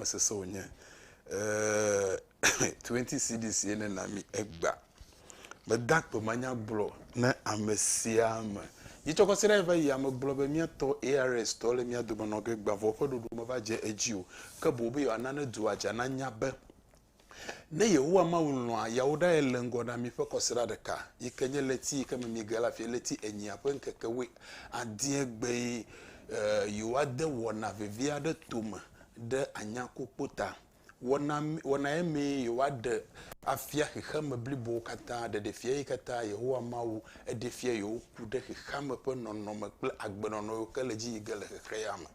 mesese onye 20 CDs ene na mi egba me dak po manya blo na amesia ma yichoko sira eva ya me blo be mi to ARS to le mi adomo no gegba vo podo do mo va je ejio ka bo be anana duaja na nya be ne yehowa ma wonu a yawoda elengo na mi fe kosira de ka yikenye leti ka mi gala fi leti enya pen kekewe adie gbe you de wona vevia de tuma de anyako pota wona eme you de afia hehama blibo kata de fie kata yehowa mawu de fie yo ku de hehama pe nono me ple agbenono kele ji gele heyama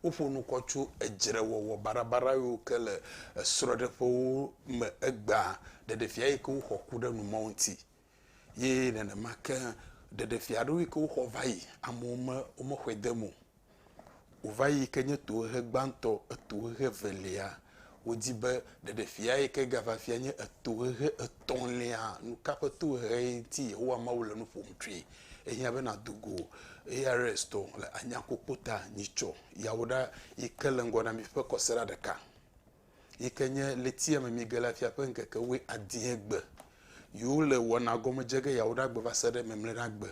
ofonu kochu ejere wo barabara yo kele srode fo me egba de fie ko hoku de no mounti ye na maka de fie do ko ho vai amoma omo hwedemu uvayi kenye to he gbanto to he velia odibe de fia ke gava fia nye to he tonlia nu kapato he ti ho amawule no pomtwe ehia be na dugo ARS to le anyakopota nicho yawoda ikelengo na mi fe kosera de ka ikenye letia me migala fia penke ke we adiegbe yule wona gomjege yawoda gbe vasede memle ragbe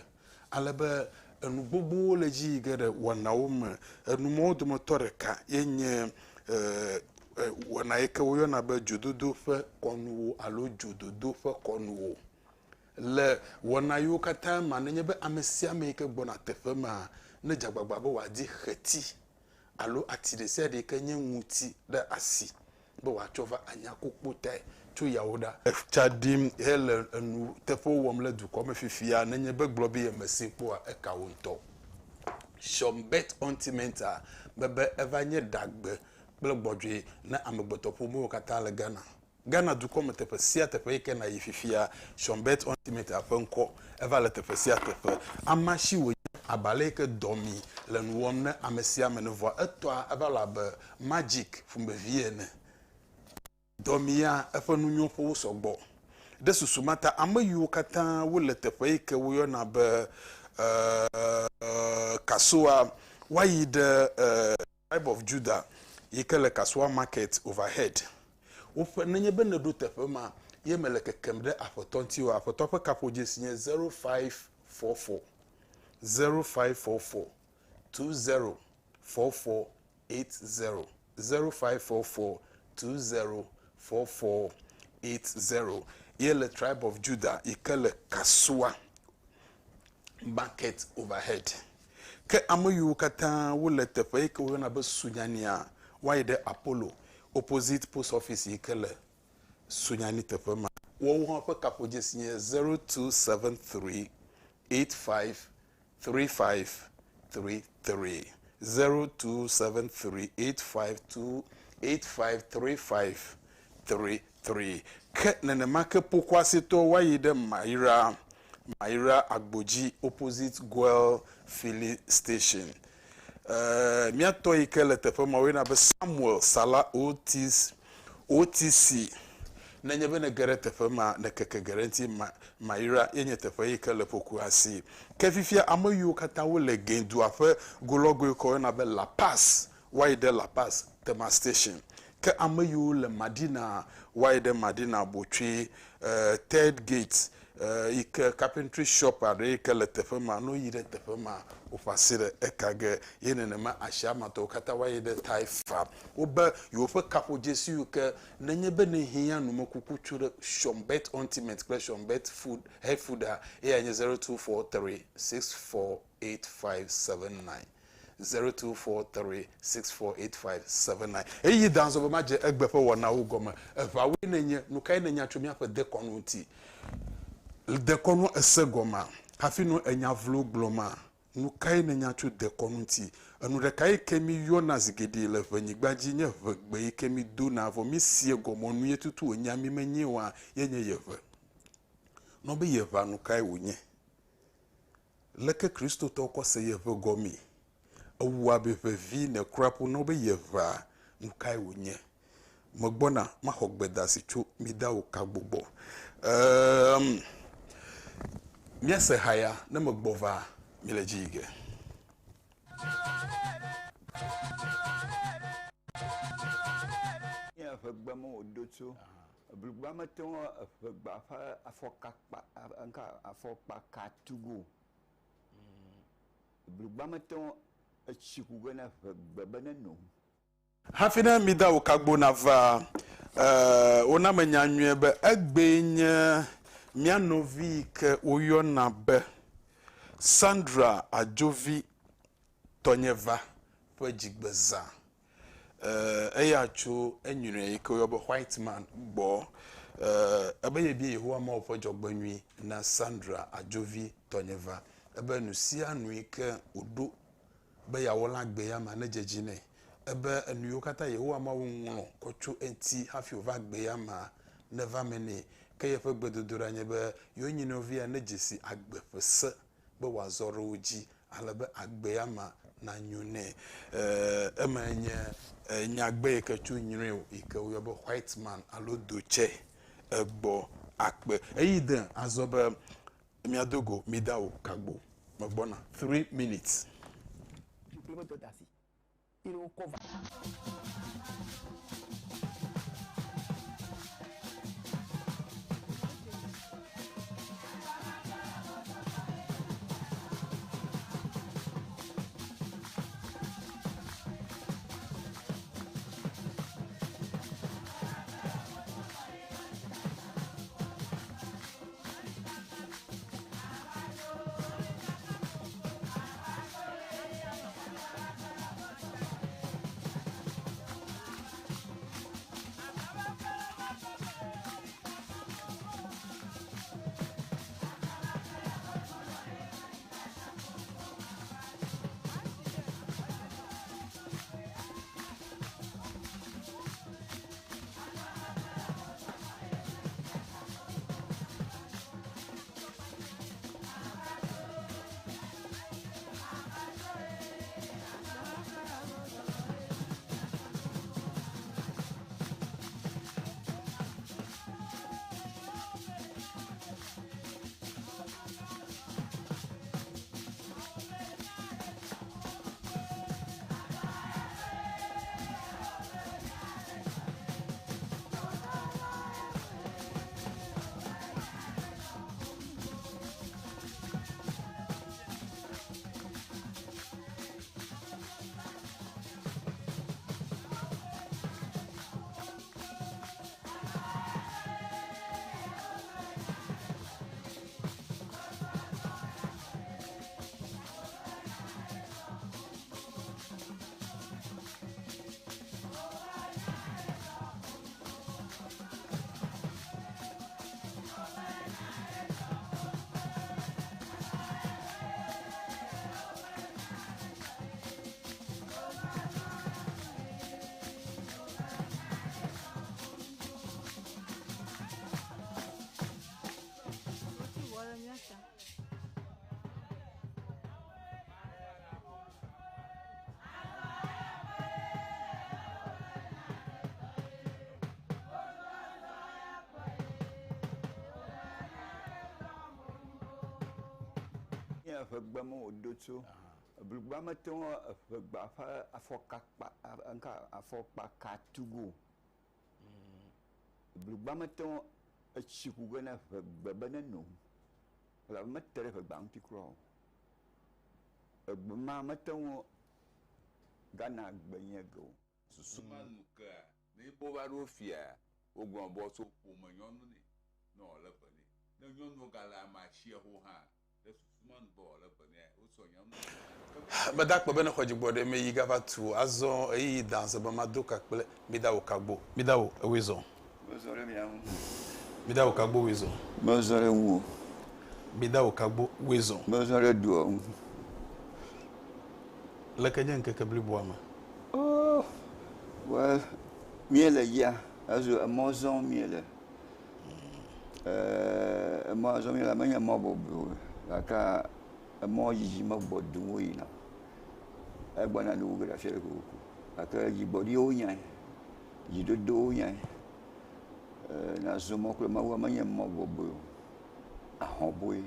alebe enu gbogbo le ji gere wanawo me enu modu motoreka yenye wana eke wo na be jododo fe konuwo alo jododo fe konuwo le wana yo kata ma nenye be amesia me ke gbona tefe ma ne jagbagba bo wadi kheti alo atidese de kenye nwuti da asi bo wa chova anyakokpote tu yawoda chadim hele enu tefo womle du ko me fifia nenye be glo be yemesipo a ekawonto shombet ontimenta bebe evanye dagbe gblogboje na amegbotopo mo kata le Ghana du ko me tepesia tepe ke na yififia shombet ontimenta afenko eva le tepesia tepe amashi wo abale ke domi le nuwom na amesia me ne vo etwa eva la be magic fumbe viene domia efanu nyofo sogbo de susumata amayu kata wole tefe ke wo na be kasua why the tribe of Judah yekele kasua market overhead ofa nenye be na do tefe ma ye meleke kemde afotonti wa afotope kapoje sinye 0544 0544 204480 0544 204480 yele tribe of Judah ikele kasua market overhead ke amayu kata wole tefe ke wo na be sunyania why the Apollo opposite post office ikele sunyani tefe ma wo ho pe kapoje sinye 0273 853533 0273 853533 ke nene make pokwase to why the Maira Agboji opposite Gwel Filling Station miato ikele tefe ma we na be Samuel Sala OTC nenye be ne gere tefe ma ne keke guarantee Maira yenye tefe ikele pokwase ke fifia amayu kata wo le gendu afa gologo ko na be La Paz why the La Paz tema station ke amayu le Madina why the Madina botwe third gate ik carpentry shop are ke le tefe ma no yire tefe ma ofasire ekage yenene ma ashama to kata why the taifa oba yo fe kapo jesu ke nenye be ne hia no makuku chure shombet ultimate shombet food head food e 0243 648579 0243648579 eyi danzo bo maje egbefe wona ugoma efa we nenye nukai nenya twemi afa de konunti de konu esegoma hafino enyavlo gloma nukai nenya twu de konunti anu de kai kemi yona zigedi le vanyigbaji nye vegbe kemi do na vo mi sie gomo nu yetutu onyami menye wa yenye yeve no be yeva nukai wonye leke Kristo to ko se yeve gomi awua be vi ne krapu no be yeva nukai wonye mogbona ma hogbeda sichu mida o kagbogbo miase haya na mogbova milejige Afegbamo Odoto. Blugbamaton Afegbafa Afokpa Katugo. Blugbamaton Chikugana Babanano. Hafina mida ukagbo na va ona manyanwe be egbenya mianovi ke oyo na be Sandra Ajovi Tonyeva Pwejigbeza eyacho enwure ke oyo be white man gbo ebe bi Yehowa ma ofojogbanwi na Sandra Ajovi Tonyeva ebe nu si anu ke odo be ya wola gbe ya ma na jejine ebe enu kata Yehowa ma wonwo kocho enti hafi ova gbe ya ma never many ke ye fe gbedodora nye be yo nyinovi ya nejesi agbe fese be wazoro oji alabe agbe ya ma na nyune emenye nyagbe ke chu nyire ike yo be white man alo doche egbo akpe eyiden azobe miadogo midao kagbo magbona 3 minutes. Il est au cover. Afegbamo Odoto. Blugbamaton Afegbafa Afokpa Katugo. Blugbamaton Chikugana Babanano. La matere Banti Crow. Blugbamaton Gana Benyego. Sumanuka, nebo barofia, ogun boso pomanyonu ni, no lepani. Na nyonu gala ma shia ho ha. Suman bo lepani, o so nyam. Badak be na khojigbode me yiga tu azo eyi dance ba madoka kpele midawo kagbo midawo ewezo Bozore miamu. midawo kagbo wezo Bozore wu. midawo kagbo wezo Bozore duo. lekenye nke kebli boama Oh. Well, miele ya. Azu amazon miele. Amazon miele manya mabobu. Aka mo yiji mabodu yina. Egbana lu gra fere ko. Aka yibodi oyan. Yidodo oyan. Na zomo ko mawa manya mabobu. Ahoboy.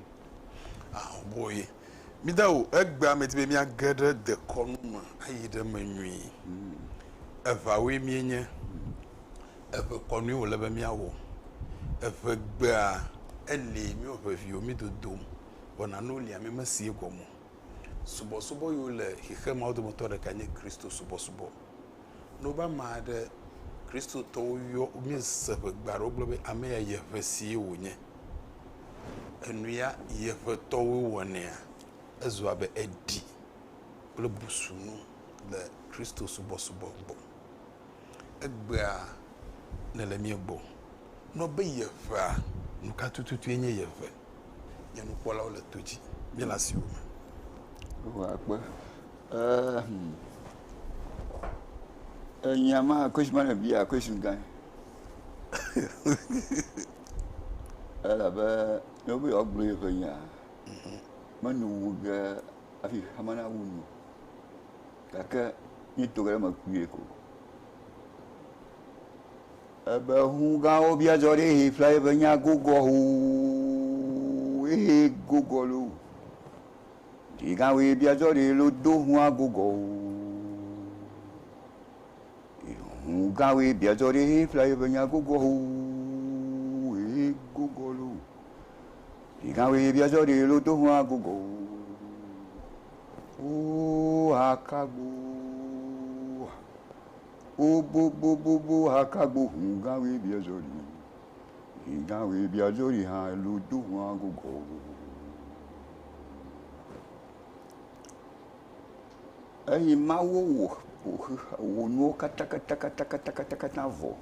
boy midawo egba metibe mi agede de konuma ayide manwi eva we mienye eƒe kɔnui wòle be míawɔ eƒe gbea eli míaƒe ʋeviwo mi dodom wɔna no lia mi mesie gɔme subɔsubɔ yiwo le xexemawo dometɔ ɖeka nye Kristo subɔsubɔ no ba ma ɖe kristotɔwo yɔ míese ƒe gbea ɖewo gblɔ be ame ya yeƒe sie wònye enu ya yeƒetɔwo wɔnea ezu abe eɖi kple busunu le Kristo subɔsubɔ gbɔ egbea ne le mie gbɔ no be yeƒea nu ka tututue nye yeƒe nye nukpɔlawo le to dzi míele asiwo me Wakpe. Nyama kwesima na bia kwesim gan. Ala ba no be ogble ko nya. Manu ga afi hamana wunu. Kaka ni to ga ma kuye ko. Aba hu ga o bia jore he fly ba nya gogo hu. E gogo lo. Diga we bia jore lo do hu agogo. Ga we bia jore he fly ba nya gogo hu. E gogo lo. Diga we bia jore lo do hu agogo. O akago. O bo akago ga we bia jore. Diga we bia jore ha lo do hu agogo. Ai mawo wo no kata na vo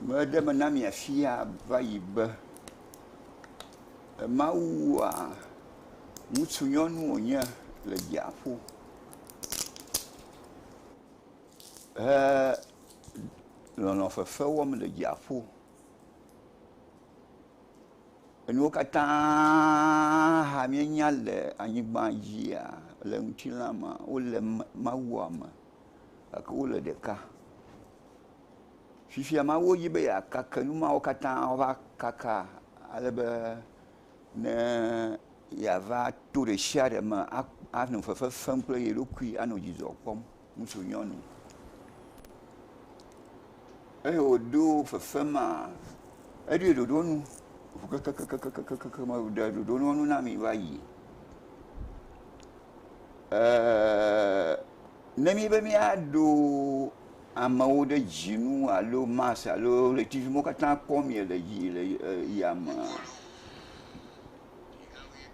madame na mi afia vaibe mawo a mutu nyɔnu onye le dziaƒo lɔlɔ fefe wɔm le dziaƒo enuwo katã ha mienya le anyigba dzia le ŋutilã me wole mawua me gake wole ɖeka fifia mawo yi be yeakake nu mawo katã wova kaka ale be ne yeava to ɖe sia ɖe me anɔ fefe fem kple ye ɖokui anɔ dzidzɔ kpɔm ŋutsu nyɔnu eye wòɖo fefema eɖoe ɖoɖo nu kakakakakakaka ma ɖe ɖoɖo nu na mi va yi ne mi be miaɖo amewo ɖe dzinu alo Mars alo le TV mo katã kpɔm le yi le yame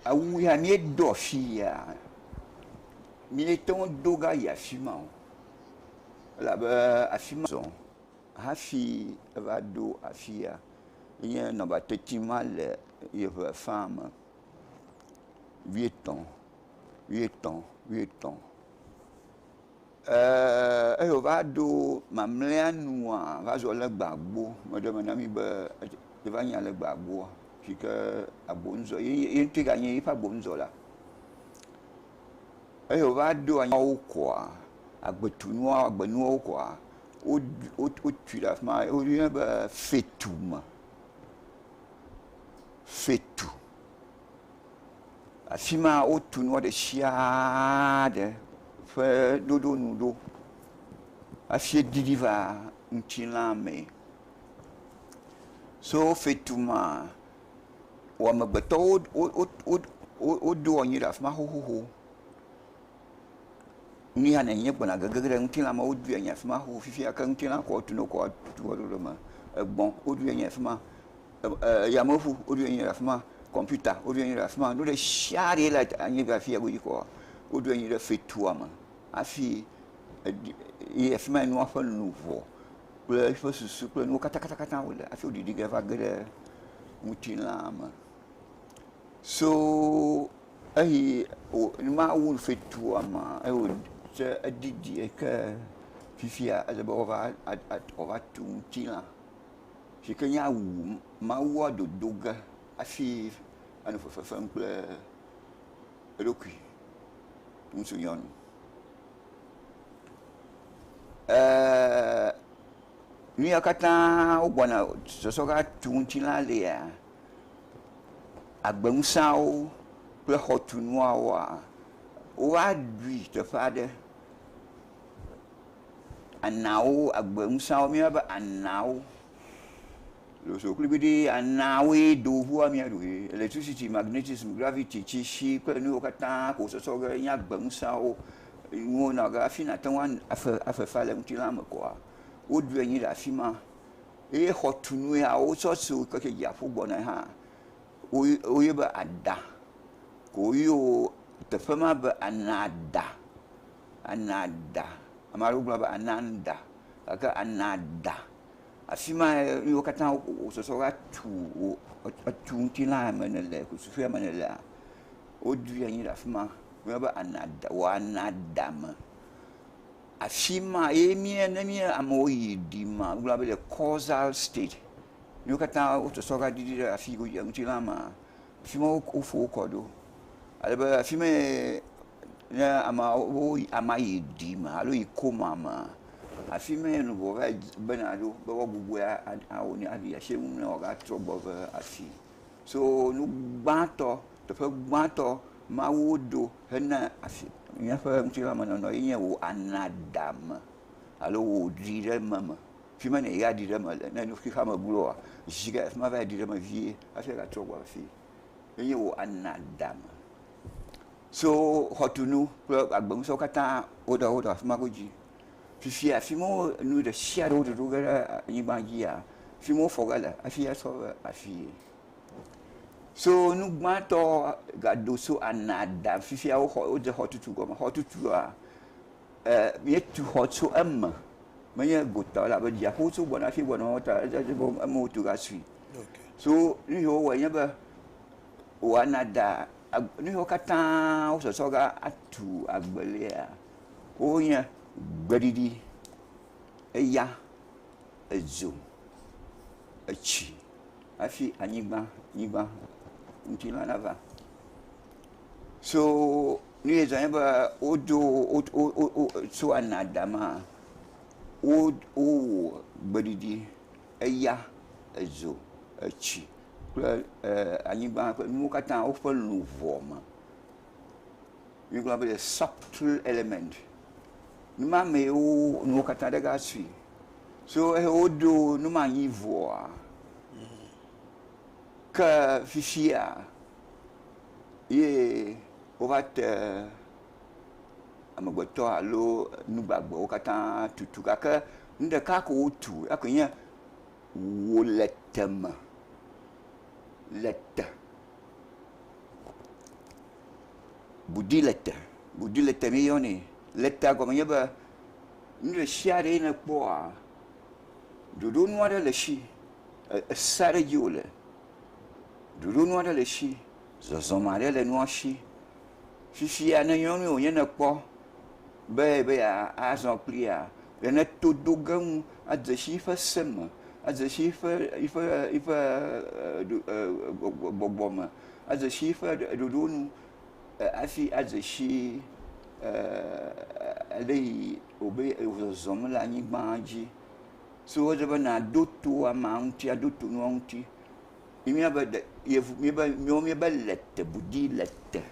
awu ya mieɖo afi ya miete ŋu do ga yi afi ma o elabe afi ma zɔ hafi eva do afi ya nye nɔba teti ma le yeƒe fa me 8 ans eyo va do mamlea nua va zɔ le gbagbo meɖeme na mi be eva nya le gbagboa si ke agbonzɔ ye ŋutɔ ganye yiƒe agbonzɔ la eyo va do anyawo kɔa agbetunuawo agbenuawo kɔa wotui ɖe afi ma woyɔnɛ be fetume fetu afi ma wotu nua ɖe sia ɖe ƒe ɖoɖo nu ɖo hafi ɖiɖi va ŋutilã me so fetu ma wɔamegbetɔwo woɖo anyi ɖe afi ma xoxoxo nu ya nenye gbɔna gege ɖe ŋutilã me woɖoe anyi afi ma xoxo fifia ke ŋutilã kɔ tu no kɔ tu ɖo me egbɔ̃ woɖoe anyi afi ma yameʋu woɖoe anyi ɖe afi ma kɔmputa woɖoe anyi ɖe afi ma nu ɖe sia ɖe le anyigba afi ya godzi kɔa woɖoe anyi ɖe fetua me hafi ye afi ma nua ƒe luʋɔ kple eƒe susu kple nuwo katã wole hafi woɖiɖi ge va ge ɖe ŋutilã me so eyi mawu fetua me eye eɖiɖi eke fifia ele be wova tu ŋutilã si ke nye awu mawua dodo ge hafi anɔ fefefem kple eɖokui ŋutsu nyɔnu nu ya katã wogbɔna sɔsɔ ga tu ŋutilã lea agbeŋusãwo kple xɔtunuawoa wova ɖui teƒe aɖe anawo agbemsawo miaba anawo lo so klibidi anawe do huwa mi ado electricity magnetism gravity chi shi pe ni o kata ko so ga nya agbemsawo ngo na ga fi na tan wan afa fa le mutila me ko o du yin da fi ma e hotunu ya o so so ko ke ya fu gbo na ha o ye ba ada ko yo te fama ba anada amaru ba ananda aka anada afima yo kata o so ga tu ntila manele ko su fi manele o du yin da fima ba anada wa anada ma afima emie na mi amoyi di ma gula be causal state yo kata o so ga di afigo ntila ma afima o fo ko do alba afima na ama yedi ma alo ikoma ma afime no bo va benado bo gugu a oni abi a shemu na oga trobo afi so no gbato to fe gbato ma wodo hena afi nya fa mtira ma no yin wo anadam alo wo dire mama fima ne ya dire ma na no fi kama gulo jiga ma va dire ma vie afi ga trobo afi yin wo anadam so hotunu agbam so kata oda fima goji fifia fimo nu de shadow de rugara yibangia fimo fogala afia so afi so nu gmato gado so anada fifia o de hotutu go hotutu a yetu hotu amma manya gota la ba dia hotu bona fi bona ota de bo amotu gasui okay so ni ho wa yaba o anada ni ho kata o so ga atu agbelea o nya gbadidi eya ezo echi afi anyigba ntila lava so ni ezanyaba odo so anadama o gbadidi eya ezo echi anyigba mu kata o fa luvoma you go be a subtle element numa me o no kata daga sui so odo numa yivoa ka fifia ye o vat amagboto alo nugbagbo kata tutu kaka nde ka ko tu akonya wo letema letta budiletta milioni letta comme yaba nde shiare na poa dodo noire le shi sare jole dodo noire le shi zozomare le noashi fifi ana yoni o yena po be ya azon plia na todogan adzashi fa sem adzashi fa ifa boboma adzashi fa dodo nu afi adzashi alei obe zom la nyigbanji so de bana doto amanti adoto nonti imi aba yevu mi ba lette budi lette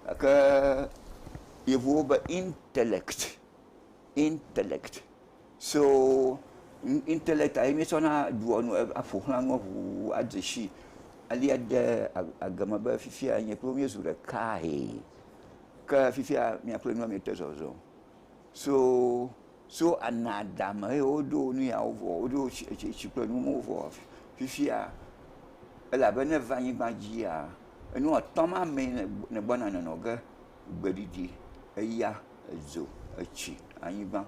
aka yevu ba intellect so intellect ai mi sona duonu afohlan wo adshi ali ade agama ba fifia nye premier zura kai ka fifia mi aprenu mi tezozo so anadama odo nu ya ovo odo chi plenu mo ovo fifia ela bene vanyi gbajia enu otoma me ne bona no ga gbedidi eya ezo echi anyiba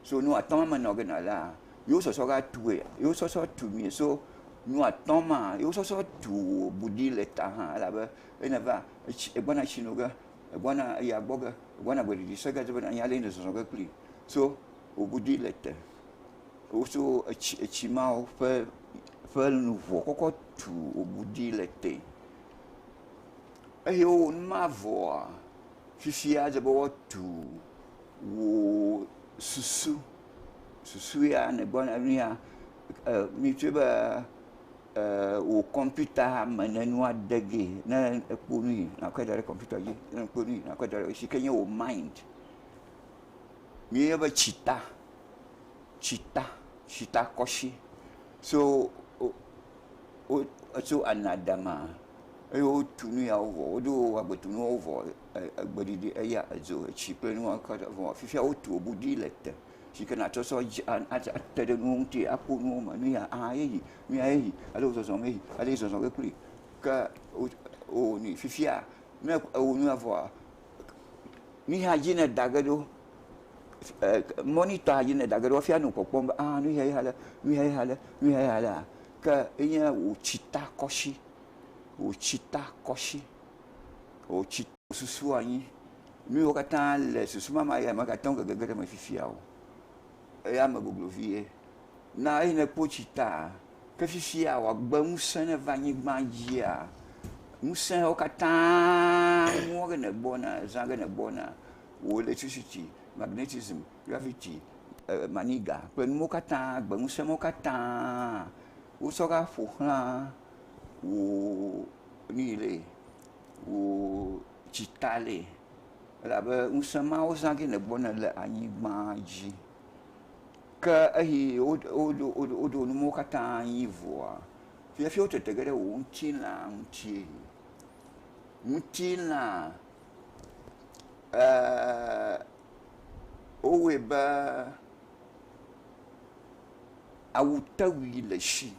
so nu atoma me no ga na la yo so ga tuwe yo so tu mi so nu atoma yo so tu budi leta ha la ba ena va e bona chinoga bwana ya boga bwana gbedidi so ga bwana ya le so ga kli so o budi leta o so echi ma fa nouveau koko tu o budi lete yo ma voa fifia de bo tu wo susu ya ne bona ria mi tuba o computer manenu adege na ekponi na kwedare computer yi na ekponi na kwedare shi kenye o mind mi eba chita chita koshi so so anadama ayo tunu ya ovo odo agbetunu ovo agbedidi eya azo chipe nu aka vo fifia otu obudi lete chikana to so atede nu nti apo nu ma nu ya ayi nu ya yi alo so so mehi alo so so kuli ka o ni fifia na o nu avo ni ha jina dagado monitor jina dagado fia nu popomba nu ya hala ka enya o chita koshi o chita susu anyi mi o kata le susu mama ya ma kata nga gagara ma fifia o ya ma goglovie na ina po chita ka fifia wa gba musana vanyi gbanjia musa o kata mo ga na bona zanga na bona o electricity magnetism gravity maniga pen mo kata gba musa mo kata o so ga fo ha o nile o chitale la ba usama o sangi ne bona le anyigba ji ka ahi o no mo kata yivoa fi o tetegere o ntina o weba awutawi le shi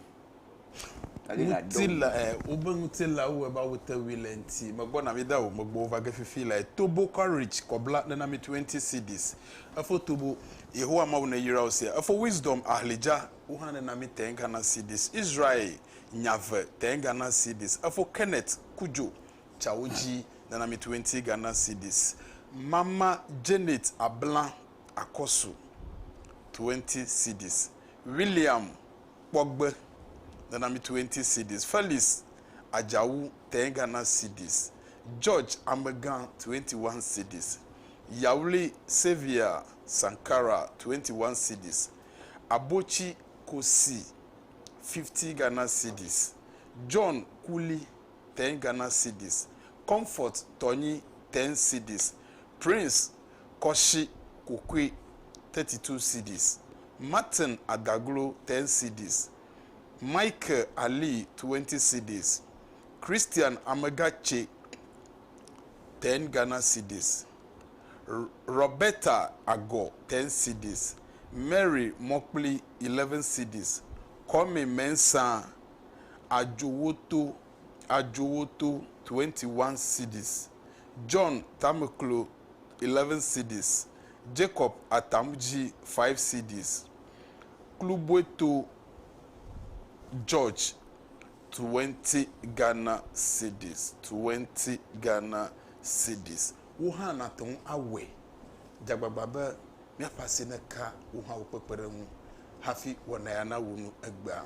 mutila mutila wo ba wuta wilenti magbona mi da wo magbo over gefifi la tobo courage kobla na mi 20 cedis afo tobo yehowa ma wona yira ose afo wisdom ahlija uhana na mi 10 Ghana cedis Israel nyave 10 Ghana cedis afo Kenneth Kujo chawoji na mi 20 Ghana cedis mama Janet Ablan Akosu 20 cedis William Pogbe na mi 20 cedis Felix Ajawu 10 Ghana cedis George Amegan 21 cedis Yauli Xavier Sankara 21 cedis Abochi Kosi 50 Ghana cedis John Kuli 10 Ghana cedis Comfort Tony 10 cedis Prince Koshi Kokwe 32 cedis Martin Adaglo 10 cedis Michael Ali 20 cedis Christian Amegache 10 Ghana cedis Roberta Ago 10 cedis Mary Mokpli 11 cedis Kwame Mensah Ajowoto 21 cedis John Tameklo 11 cedis Jacob Atamji 5 cedis Klubweto George 20 Ghana cedis 20 Ghana cedis wuha na ton awe jagbagba me pase na ka wuha wo pepere mu hafi wona ya na wonu agba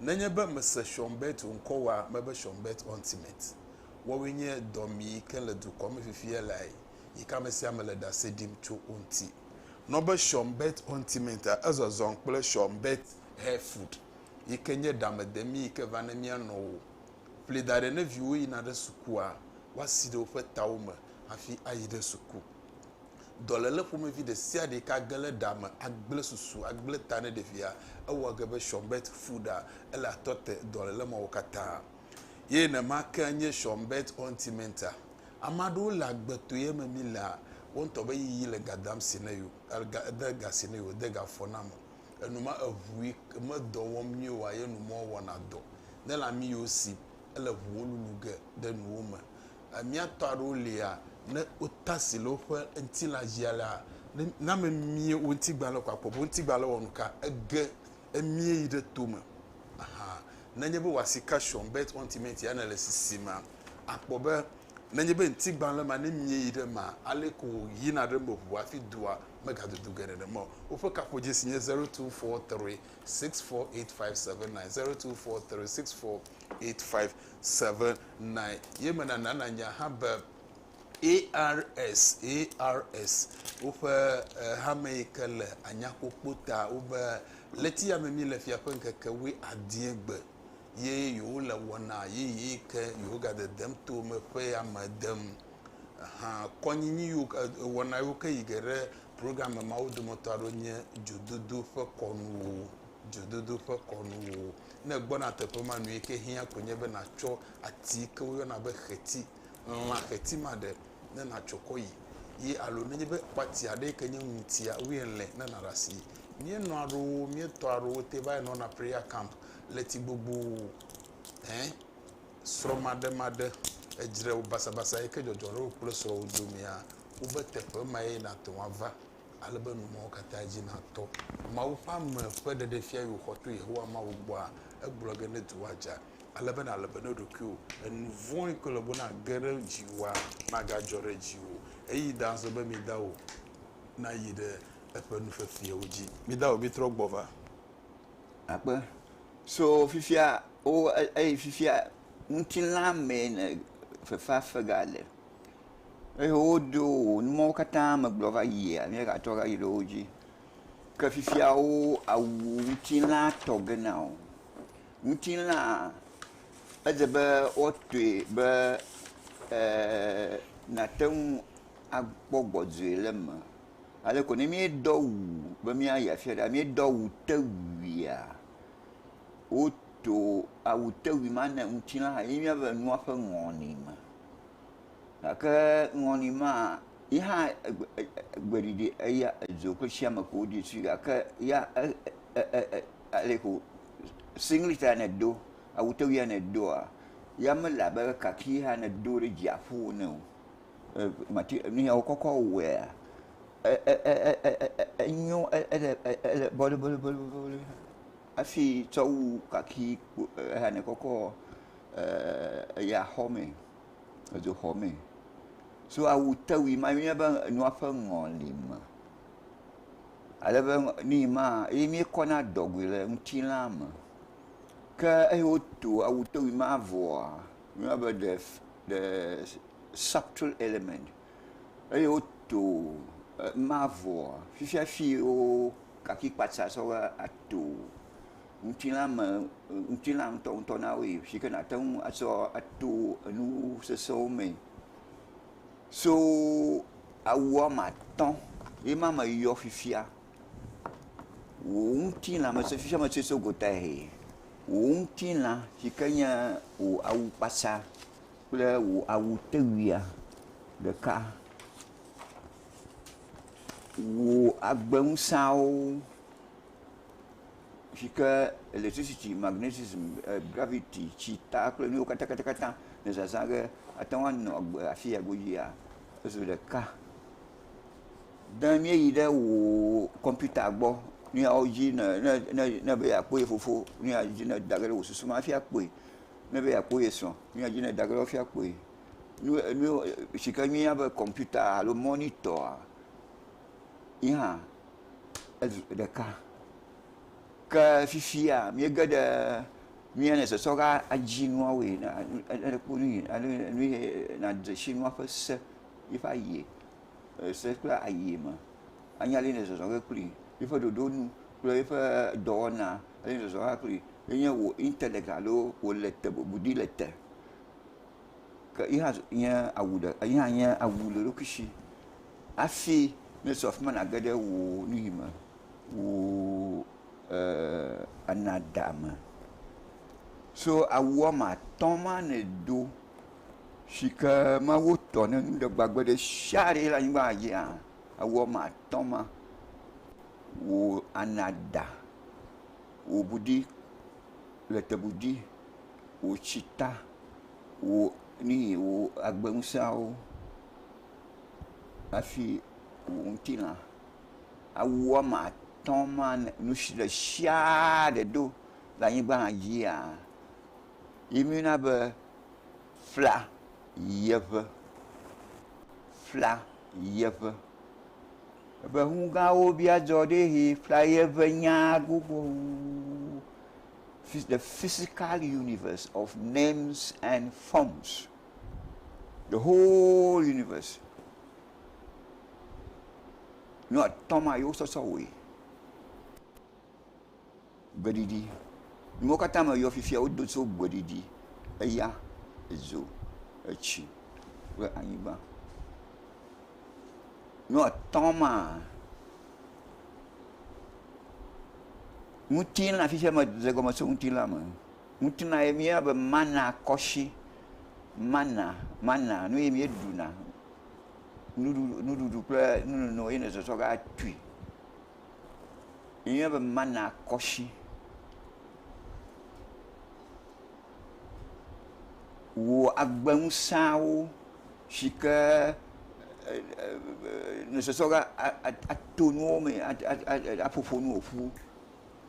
nanye ba mesa shombet nkowa mebe shombet ultimate wo wenye domi kele du kom fifie lai ikamesi amele da sedim cho onti no be shombet ultimate azozon kple shombet hair food ikenye damademi ikevanemia no pledare na viwo ina da sukua waside ofe tauma afi ayide suku dolele pome vi de sia de ka gele dama agble susu agble tane de via awa gebe shombet fooda ela tote dolele ma wakata ye na maka nye shombet ontimenta amado la gbeto ye memila wonto be yi le gadam sineyo alga ga sineyo de ga fonamo enuma ahui me do wom nyi wa ye numo wona do na la mi yosi ele huoluluge de nuoma amia taro lia na otasilo fa ntila jiala na me mie wonti gbalo kwa popo wonti gbalo wonuka ege emie ide toma aha na nyebe wasika shombet ultimate ya na le sisima akpobe na nyebe nti gbalo ma na mie ide ma aleko yina de mbo afi dua mega do gere de mo ofo kapoje sinye 0243 648579 0243 yemana na nya haba ARS ofa hamekele anyakopota oba leti ya memi le fia penke kewe adiegbe ye yo le wona ye ke yo ga de dem to me pe ya madam aha konyinyi yo wona yo ke yigere programme ma wo domoto aro nye dzododo ƒe kɔnuwo dzododo ƒe kɔnuwo ne gbɔna teƒe ma nu yi ke hiã konye be natsɔ ati ke woyɔna be xeti lã xeti ma ɖe ne natsɔ kɔ yi ye alo nenye be xɔati aɖe yi ke nye ŋutia wuienle ne na ɖe asi míenɔ aɖewo míetɔ aɖewo te va yi nɔna prayer camp le ti gbogbo srɔ̃maɖemaɖe edzre wo basabasa yi ke dzɔdzɔ ɖe wo kple srɔ̃wo domea wobe teƒe ma ye nate ŋu ava ale be numawo katã dzi natɔ mawu ƒe ame ƒe ɖeɖefia yi wòxɔ to yehowa mawu gbɔa egblɔ ge ne du woadza ale be nale be ne ɖokuiwo enu vɔ̃ yi ke le bona ge ɖe dziwoa magadzɔ ɖe dziwo eyi da nso be mi da wo na yi ɖe eƒe nufefiewo dzi mi da wo mi trɔ gbɔ va akpe so fifia o fifia ŋutilã me ne fefa fe gale eye wodo numɔwo katã megblɔ va yia míegatɔ va yi ɖe wo dzi ke fifiawo awu ŋutilã tɔge na wo ŋutilã edze be woatɔe be nate ŋu akpɔ gbɔdzɔe le me ale ko ne míedɔ wu be míayi afi ɖe míedɔ wu tewuia woto awu tewui ma ne ŋutilã ye míabe nua ƒe ŋɔni me gake ŋɔni ma yi hã gbeɖiɖi eya edzo kple siame ko wodi tsi gake ya ale ko singlet ne do awu tewui ne doa ya mele abe kaki ha ne do ɖe dziaƒo ne o mati nu ya wokɔkɔ wɔea enyo ele bɔlebɔlebɔlebɔle afi tsɔ wu kaki ha ne kɔkɔ eya xɔme edzo xɔme so awu tewui ma míabe nua ƒe ŋɔli me ale be ni ma ye míekɔna dɔgoe le ŋutilã me ke eye woto awu tewui ma vɔa míabe the subtle element eye woto ma vɔa fifia fi wo kaki kpatsa sɔ ato ŋutilã me ŋutilã ŋutɔ na woe si ke nate ŋu asɔ ato enu sesewo me so awua ma tɔn ye ma me yɔ fifia wo ŋutilã me se fifia me se gota he wo ŋutilã si ke nye wo awu kpatsa kple wo awu tewuia ɖeka wo agbeŋusãwo si ke electricity magnetism gravity tsita kple nuwo katã ne zazã ge ate ŋu anɔ agbe afi ya godzia ezu ɖeka ne míeyi ɖe wo kɔmputa gbɔ nu yawo dzi ne be yeakpɔe fofo nu ya dzi ne da ge ɖe wo susu me hafi akpɔe ne be yeakpɔ ye srɔ̃ nu ya dzi ne da ge ɖe hafi akpɔe nu si ke míeyɔna be kɔmputa alo monitor yi hã ezu ɖeka ke fifia míege ɖe míane sɔsɔ ga adzi nuawoe na kpɔ nu na dzesi nua ƒe se yiƒe ayi se kple ayi me anya le ne zɔzɔ ge kpli yiƒe ɖoɖonu kple yiƒe dɔwɔna le ne zɔzɔ ga kpli yenye wo intellect alo wo le te budi le te ke yi hã nye awu ɖe yi hã nye awu le ɖokui si afi ne sɔ afi ma nage ɖe wo nu yi me wo anada me so awua ma atɔ̃ ma ne do si ke ma wotɔ ne nu ɖe gbagbe ɖe sia ɖe le anyigba dzia awua ma atɔ̃ ma wo anada wo budi le te budi wo tsita wo ni wo agbeŋusãwo hafi wo ŋutilã awua ma atɔ̃ ma nu si le sia ɖe do le anyigba dzia yi míeyɔna be fla yeƒe ebe ŋu gãwo bia dzɔ ɖe he fla yeƒe nya gbogbo the physical universe of names and forms the whole universe nu atɔ̃ ma yewo sɔsɔ woe gbeɖiɖi nuwo katã me yɔ fifia wodo tso gbeɖiɖi eya edzo etsi kple anyigba nu atɔ̃ ma Ŋutilã fifia me dze gɔmese ŋutilã me. Ŋutilã ye míeyɔna be mana kɔshi. Mana nu ye míeɖuna. Nuɖuɖu kple nunono ye ne zɔzɔ ga tui. Míeyɔna be mana kɔshi. Wo agbeŋusãwo si ke ne zɔzɔ ga ato nuwo me aƒoƒo nu wòƒu.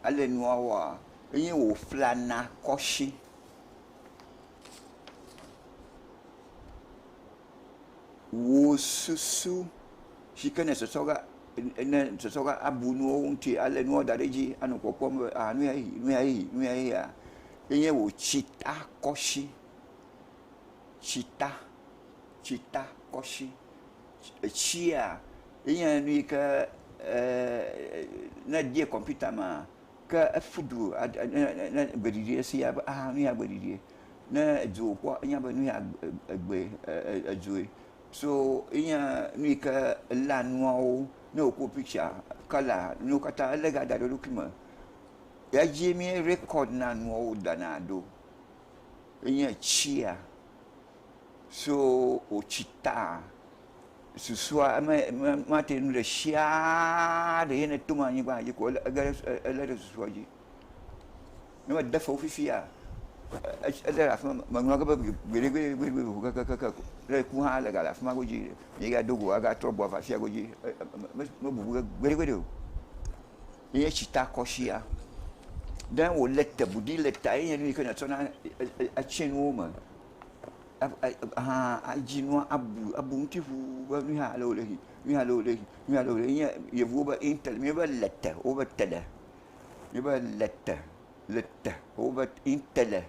Ale nua wɔa, enye wò flana kɔshi. Wò susu si ke ne zɔzɔ ga abu nuwo ŋuti, ale nuwo da ɖe edzi anɔ kpɔkpɔm be nu ya yi, enye wò tsita kɔshi. Tsita kɔshi. Etsia enye nu yi ke ne die kɔmputa ma ke efudu ne gbeɖiɖi esi ya be nu ya gbeɖiɖi. Ne edzo kpɔ enya be nu ya edzoe. So enye nu yi ke la nuawo ne wòkɔ picture kɔla nuwo katã ele ga da ɖe eɖokui me. Edzi mi record na nuawo dana ɖo. Enye tsia. So wotsita susua mate nu ɖe sia ɖe ye ne to me anyigba dzi ko ele ɖe susua dzi. Ne me de fe wo fifia ele ɖe afi ma meŋlɔ ge be gbeɖegbeɖe keke le ku hã le ga le afi ma godzi mi ga do go aga trɔ bɔ va fia godzi me bubu gbeɖegbeɖe o. Ye tsita kɔsia. Den wo le te budi le ta ye nu yi ke ne tsɔna etsi nuwo me. Adzi nua abu ŋuti ʋu nu hã le wo le hi. Nye yevuwo be intel mi be lete wo be te ɖe. Mi be lete wo be intel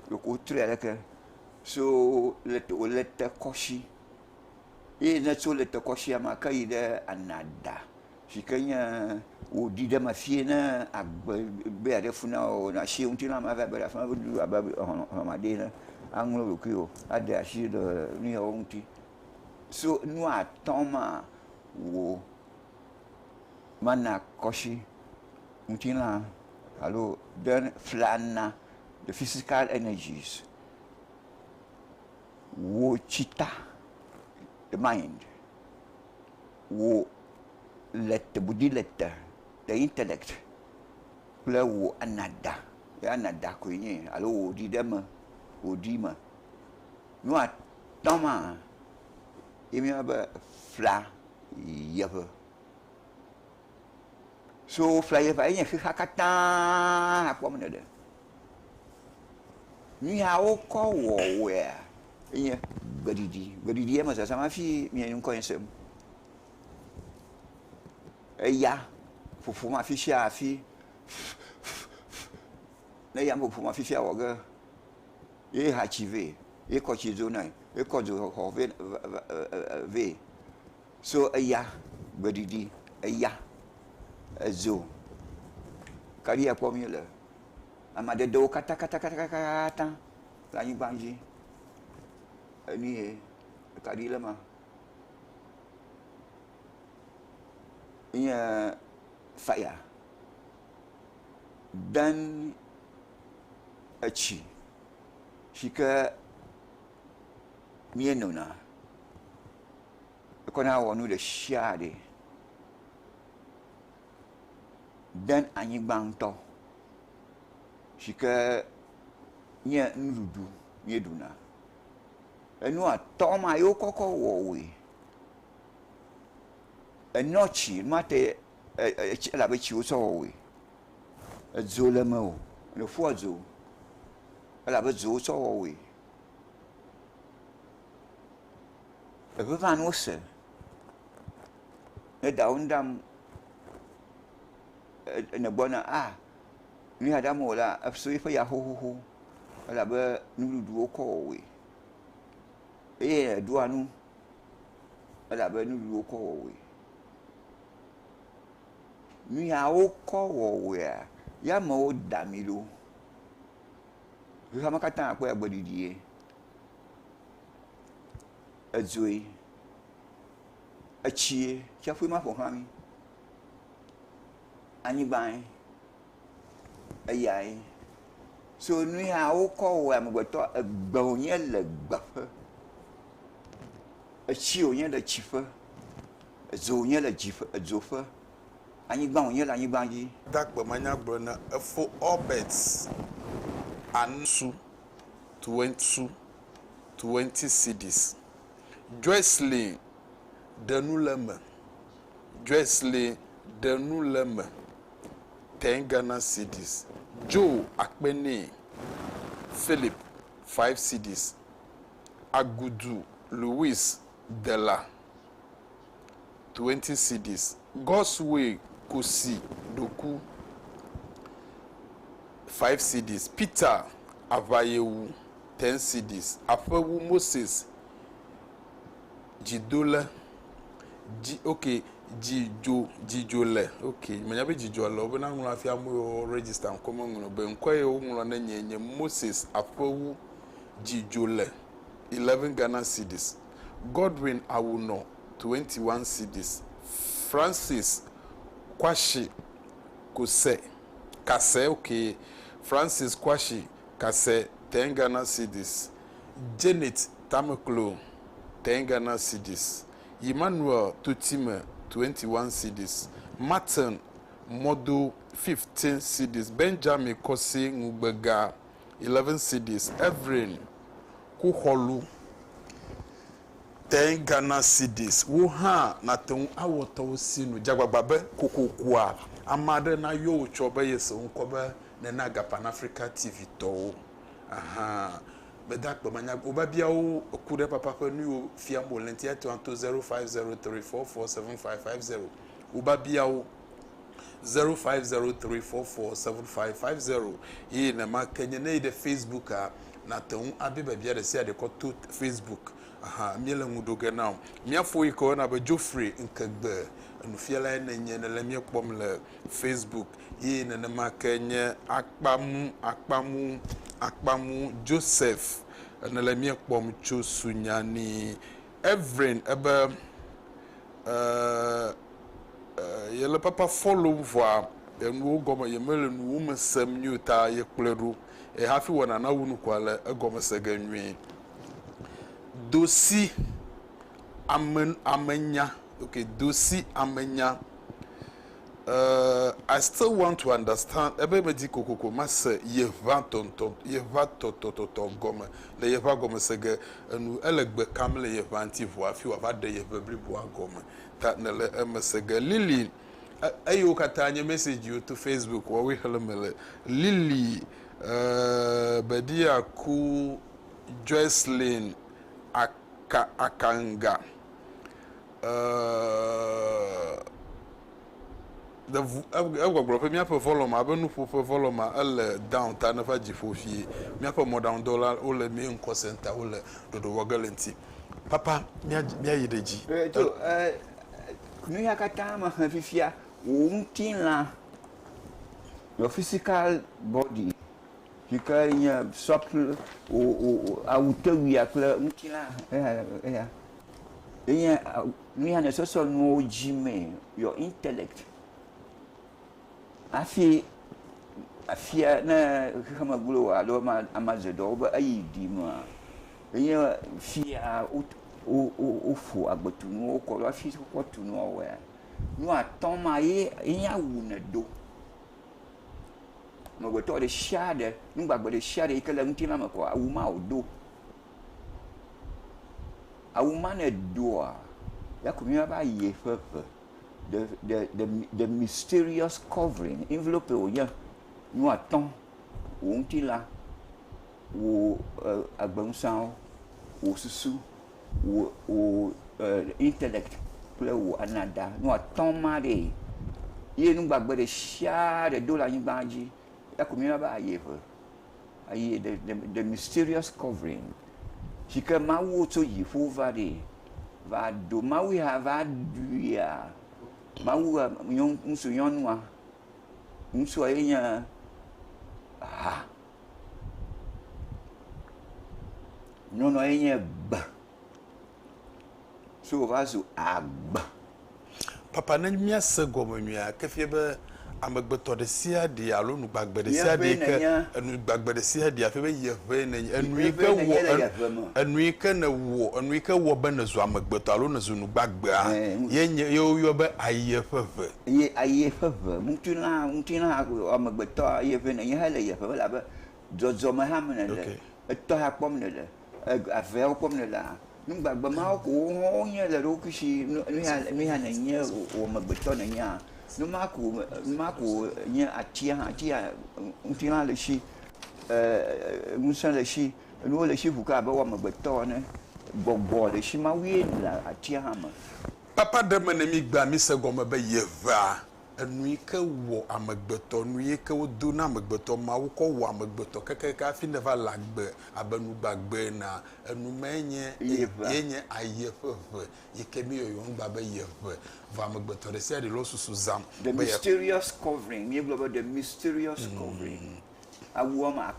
ko trɛ ɖeke. So wo lete kɔshi. Ye ne tso lete kɔshia ma ke yi ɖe anada. Si ke nye wò ɖi ɖe me fie ne agbe be aɖe funa o na si ŋutilã ma va be ɖe afi ma be ɖu abe xɔmaɖe ne. Aŋlɔ ɖokui o, aɖe asi le nu yawo ŋuti. So nu atɔ̃ ma wo mana kɔshi ŋutilã alo then flana the physical energies. Wo tsita the mind. Wo lete budi lete the intellect. Kple wo anada. Ya anada koe nye alo wo ɖi ɖe me. Wòɖi me. Nu atɔ̃ ma ye míeyɔna be fla yeƒe. So fla yeƒea enye xexea katã akpɔ me ɖeɖe. Nu yawo kɔ wɔwoea enye gbeɖiɖi. Gbeɖiɖi ye me zazãm hafi mie ŋkɔ ye sem. Eya ƒoƒom afi sia afi. Ne ya ƒoƒom afi sia wɔ ge ye hatsi vɛ, ye kɔ tsi dzo nɛ, ye kɔ dzo xɔ vɛ. So eya gbeɖiɖi, eya edzo. Kaɖi ya kpɔm ye le. Amadedewo katã le anyigba dzi. Nu ye kaɖi le ma. Nye fire. Then etsi. Si ke míenɔna ekɔna wɔ nu ɖe sia ɖe. Den anyigba ŋutɔ si ke nye nuɖuɖu míeɖuna. Enu atɔ̃ ma yewo kɔkɔ wɔwoe. Enɔtsi mate elabe tsiwo sɔ wɔwoe. Edzo le me o, ne ƒua dzo. Elabe dzowo sɔ wɔwoe. Eʋeʋã nuwo se. Ne dawo nu ɖam ne gbɔna nu ya ɖam wòla eso eƒe ya xoxoxo. Elabe nuɖuɖuwo kɔ wɔwoe. Eye eɖua nu elabe nuɖuɖuwo kɔ wɔwoe. Nu yawo kɔ wɔwoea, ya amewo da mi ɖo. Xexea me katã akpɔe gbeɖiɖie. Edzoe, etsie, tsiaƒue ma ƒo xlã mi. Anyigbae, Aïe. So nous a encore à me to a bonnier le buffer. A chionien de chiffre. A zonien le chiffre, a zofer. Ani bonnier la ni banji. Dak Bamanya Brona, for orbits, Ansu, 20 cities. Joycelyn, Denulema. Joycelyn, Denulema. 10 Ghana cities. Joe Akpene, Philip, 5 cities. Agudu, Louis, Della, 20 cities. Gosway, Kosi, Doku, 5 cities. Peter, Avayewu, 10 cities. Afewu Moses, Jidola, Jijole, okay. Manyabe Jijole, obena ngula afia mo register nkomo ngono be nkwaye ngula na nyenye Moses Afewu Jijole, 11 Ghana cities. Godwin Awuno, 21 cities. Francis Kwashi Kase, okay. Francis Kwashi Kase, 10 Ghana cities. Janet Tameklo, 10 Ghana cities. Emmanuel Tutime, 21 cities. Martin Modo, 15 cities. Benjamin Kosi Ngubega, 11 cities. Evelyn Kuholu, 10 Ghana cities. Wuha na ten awoto sinu jagbababe kokokua amade na yo chobe yese nkobe na Pan Africa TV to. Aha. Bedak Bamanya obabia o kude papa ko nu fia molentia to 0503447550. Obabia o 0503447550. Yi na makenye na ide Facebook na ten abibabia de se de ko to Facebook. Aha, miela ngudoge now. Mia foi ko na be Geoffrey nkagbe. Anu fiala na nye na lemie kpom le Facebook. Yi na na makenye akpamu Joseph na lemie kpom Chosunyani. Evelyn ebe yele papa follow voir enu goma yemele nu umsem nyuta yekpleru. E hafi wona na wunu kwale egoma seganwi. Dosi Amenya. Okay, Dosi Amenya. I still want to understand. Ebe medi kokoko mase yeva toto gome. Le yeva gome sege enu elegbe kamle yeva antivo afi wa vade yeva blibo gome. Ta nele emesege Lily. Ayo katanye message you to Facebook wa we helmele. Lily Bedia ku Joycelyn Akanga. I've got me up a follow my benu for follow my downtown of Ajifofie. Me up a more down dollar, all the main cost center, all the Wagalenti. Papa, me yideji. Nous y a katama fifia untina your physical body. You can supple ou autawi akla untina nous y a social no jime your intellect. Afia na kama gulo alo amazedo ba ayidi ma enya fia ofu agbotunu okolo afi ko tunu owe no aton maye enya wuna do no go to de shade nu gbagbo de shade ikele mtina mako awuma odo awuma na do ya kumia ba ye fefe the mysterious covering envelope o ya nu aton o ntila o agbonsan o susu o intellect play o anada no aton mare ye nu gbagbe de share do la yin banji ya kumia ba ye fe aye the mysterious covering jika mawo to yi fo vare va do mawi ha va duya mawu nsu yonwa nsu ayenya nyono ayenya ba so va so agba Papa na mia se gomonua kefie be amegbeto de sia de alo nu gbagbe de sia de ke enu gbagbe de sia de afi be yeve ne enu ke wo enu ke ne wo enu ke wo be ne zo amegbeto alo ne zo nu gbagbe a ye yo be ayefeve ye ayefeve mutuna amegbeto ayeve ne ye hele yeve la be zozo ma ha ne le eto ha pom ne le ave pom ne la nu gbagbe ma ko ho nye le ro kishi nu ha ne nye o amegbeto ne nya no mako nye atia untina le shi musa le shi no le shi buka ba wa magbeto ne gbogbo le shi ma wi la atia ha ma papa de me ne mi gba mi se go me be yeva enu ke wo amegbeto nu ye ke wo do na amegbeto ma wo ko wo amegbeto keke ka fi ne va lagbe abenu gbagbe na enu menye yenye ayefefe ye ke mi yo ngba be yeve va amegbeto de se de lo susu zam the mysterious covering mi global the mysterious covering awu ma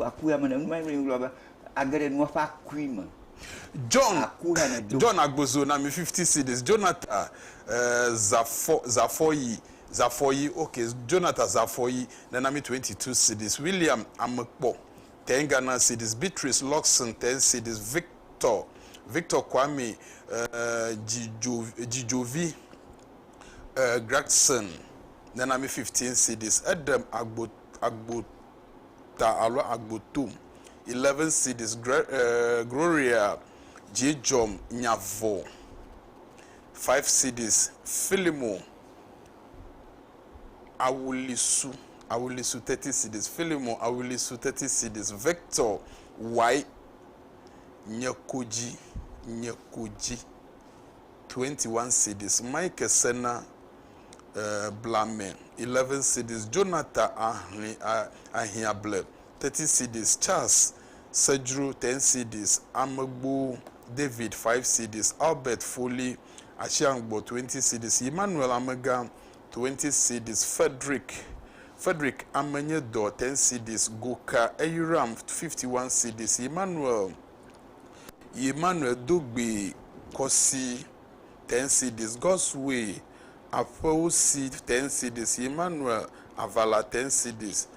aku ya me nu mi global agere nu fa kuima John Agbozo na mi 50 cedis Jonathan Zafoyi okay Jonathan Zafoyi na mi 22 cedis William Amekpo 10 Ghana cedis Beatrice Loxon 10 cedis Victor Kwame Jijovi Gregson na mi 15 cedis Adam Agbotum 11 cedis Gloria Jejom Nyavo 5 cedis Philimo Awulisu 30 cedis Philimo Awulisu 30 cedis Victor Y Nyakoji 21 cedis Mike Sena Blame 11 cedis Jonathan Ahiable 30 cedis Charles Sejru 10 cedis Amagbo David 5 cedis Albert Foley Ashiangbo 20 cedis Emmanuel Amega 20 cedis Frederick Amenyedo 10 cedis Goka Eyuram 51 cedis Emmanuel Dogbe Kosi 10 cedis Gosway Afosi 10 cedis Emmanuel Avala 10 cedis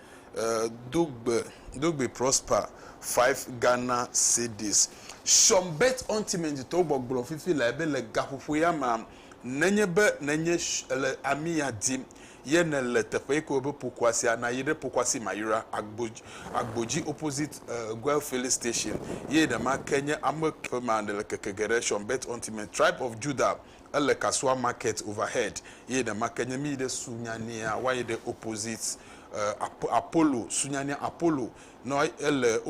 Dogbe Prosper 5 Ghana cedis Shombet ontiment to bogbro fifi la ebe le gafufu ya ma nenye le ami ya dim ye ne le tefe ko be pokwasi na yede pokwasi mayura agboji opposite Guel filling station ye de ma Kenya amekema de le kekegere Shombet ontiment tribe of Judah le Kaswa market overhead ye de ma Kenya mi de sunyania wa ye de opposite Apollo sunyania Apollo no ele